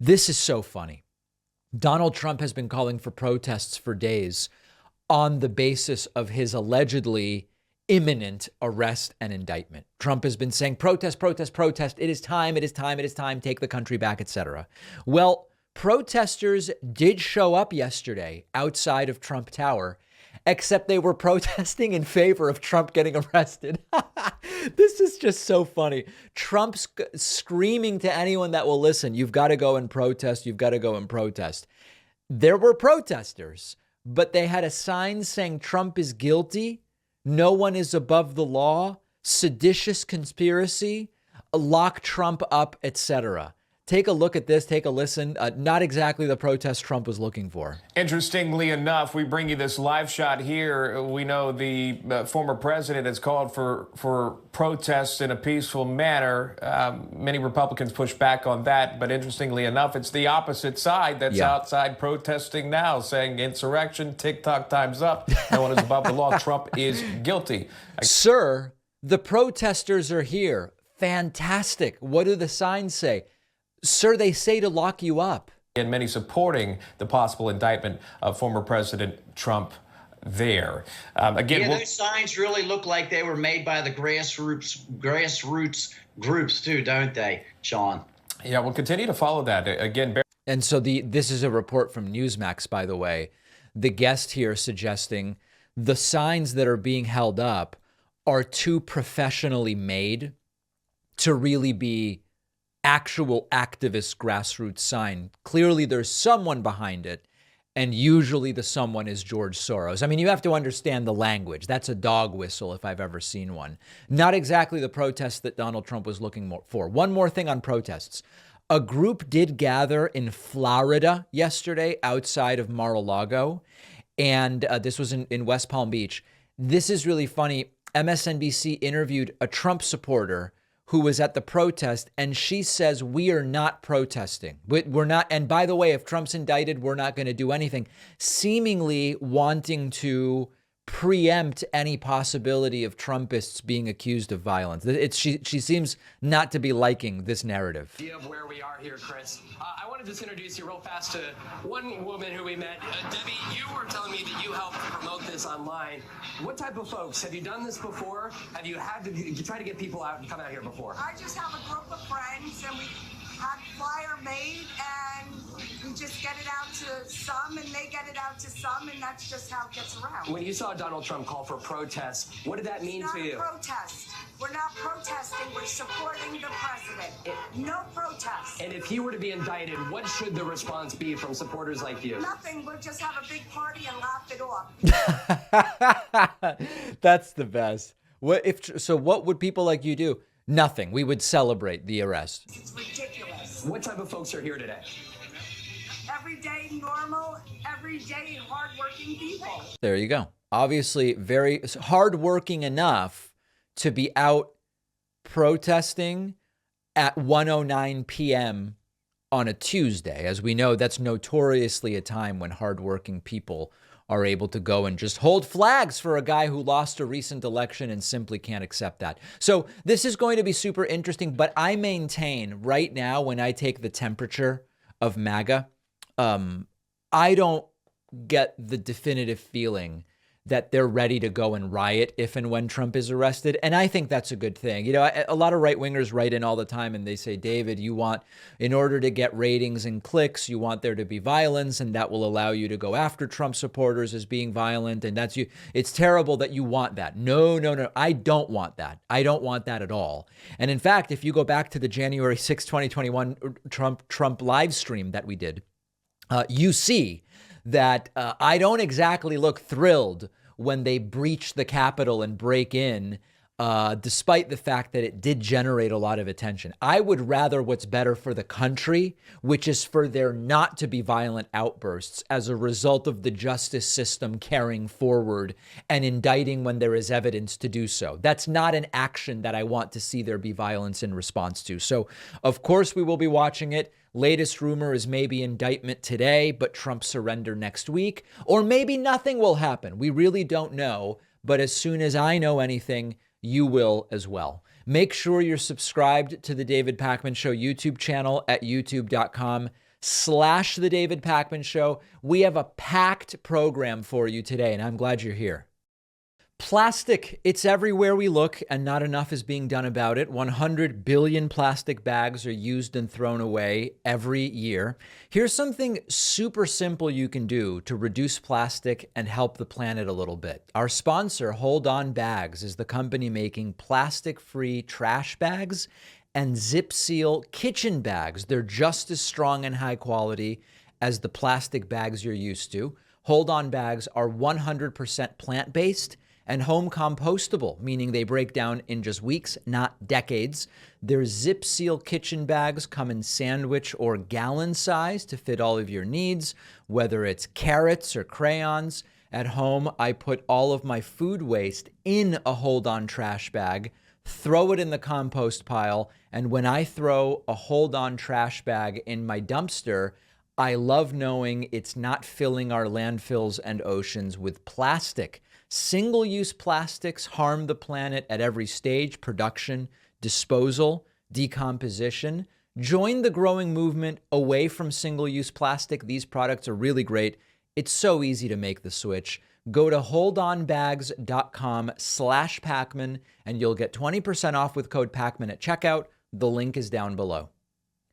This is so funny. Donald Trump has been calling for protests for days on the basis of his allegedly imminent arrest and indictment. Trump has been saying, protest, protest, protest. It is time, it is time, it is time. Take the country back, etc. Well, protesters did show up yesterday outside of Trump Tower, except they were protesting in favor of Trump getting arrested. This is just so funny. Trump's screaming to anyone that will listen, you've got to go and protest. You've got to go and protest. There were protesters, but they had a sign saying Trump is guilty. No one is above the law, seditious conspiracy, lock Trump up, etc. Take a look at this. Take a listen. Not exactly the protest Trump was looking for. Interestingly enough, we bring you this live shot here. We know the former president has called for protests in a peaceful manner. Many Republicans push back on that. But interestingly enough, it's the opposite side that's outside protesting now, saying insurrection, TikTok time's up. No one is above the law. Trump is guilty. Sir, the protesters are here. Fantastic. What do the signs say? Sir, they say to lock you up. And many supporting the possible indictment of former President Trump there. Those signs really look like they were made by the grassroots groups too, don't they, Sean? Yeah, we'll continue to follow that. Again, and so this is a report from Newsmax, by the way. The guest here suggesting the signs that are being held up are too professionally made to really be actual activist grassroots sign. Clearly, there's someone behind it, and usually the someone is George Soros. I mean, you have to understand the language. That's a dog whistle if I've ever seen one. Not exactly the protest that Donald Trump was looking for. One more thing on protests. A group did gather in Florida yesterday outside of Mar-a-Lago, and this was in West Palm Beach. This is really funny. MSNBC interviewed a Trump supporter who was at the protest, and she says, we are not protesting. We're not. And by the way, if Trump's indicted, we're not going to do anything, seemingly wanting to preempt any possibility of Trumpists being accused of violence. She seems not to be liking this narrative. Idea of where we are here, Chris. I want to just introduce you real fast to one woman who we met. Debbie, you were telling me that you helped promote this online. What type of folks? Have you done this before? Have you had to try to get people out and come out here before? I just have a group of friends, and we have flyer made, and we just get it out to some, and they get it out to some, and that's just how it gets around. When you saw Donald Trump call for protests, what did that mean to you? It's not a protest. We're not protesting. We're supporting the president. No protest. And if he were to be indicted, what should the response be from supporters like you? Nothing. We'll just have a big party and laugh it off. That's the best. What would people like you do? Nothing. We would celebrate the arrest. It's ridiculous. What type of folks are here today? Everyday, normal, everyday, hardworking people. There you go. Obviously, very hardworking enough to be out protesting at 1:09 p.m. on a Tuesday. As we know, that's notoriously a time when hardworking people are able to go and just hold flags for a guy who lost a recent election and simply can't accept that. So this is going to be super interesting, but I maintain right now, when I take the temperature of MAGA, I don't get the definitive feeling that they're ready to go and riot if and when Trump is arrested. And I think that's a good thing. You know, a lot of right wingers write in all the time and they say, David, you want, in order to get ratings and clicks, you want there to be violence, and that will allow you to go after Trump supporters as being violent. And that's you. It's terrible that you want that. No. I don't want that. I don't want that at all. And in fact, if you go back to the January 6, 2021 Trump live stream that we did, you see that I don't exactly look thrilled when they breach the Capitol and break in, despite the fact that it did generate a lot of attention. I would rather what's better for the country, which is for there not to be violent outbursts as a result of the justice system carrying forward and indicting when there is evidence to do so. That's not an action that I want to see there be violence in response to. So, of course, we will be watching it. Latest rumor is maybe indictment today, but Trump surrender next week. Or maybe nothing will happen. We really don't know. But as soon as I know anything, you will as well. Make sure you're subscribed to the David Pakman Show YouTube channel at youtube.com The David Pakman Show. We have a packed program for you today, and I'm glad you're here. Plastic, it's everywhere we look, and not enough is being done about it. 100 billion plastic bags are used and thrown away every year. Here's something super simple you can do to reduce plastic and help the planet a little bit. Our sponsor, Hold On Bags, is the company making plastic-free trash bags and Zip Seal kitchen bags. They're just as strong and high quality as the plastic bags you're used to. Hold On bags are 100% plant-based and home compostable, meaning they break down in just weeks, not decades. Their Zip Seal kitchen bags come in sandwich or gallon size to fit all of your needs, whether it's carrots or crayons. At home, I put all of my food waste in a Hold On trash bag, throw it in the compost pile, and when I throw a Hold On trash bag in my dumpster, I love knowing it's not filling our landfills and oceans with plastic. Single-use plastics harm the planet at every stage: production, disposal, decomposition. Join the growing movement away from single-use plastic. These products are really great. It's so easy to make the switch. Go to holdonbags.com/Pakman and you'll get 20% off with code Pakman at checkout. The link is down below.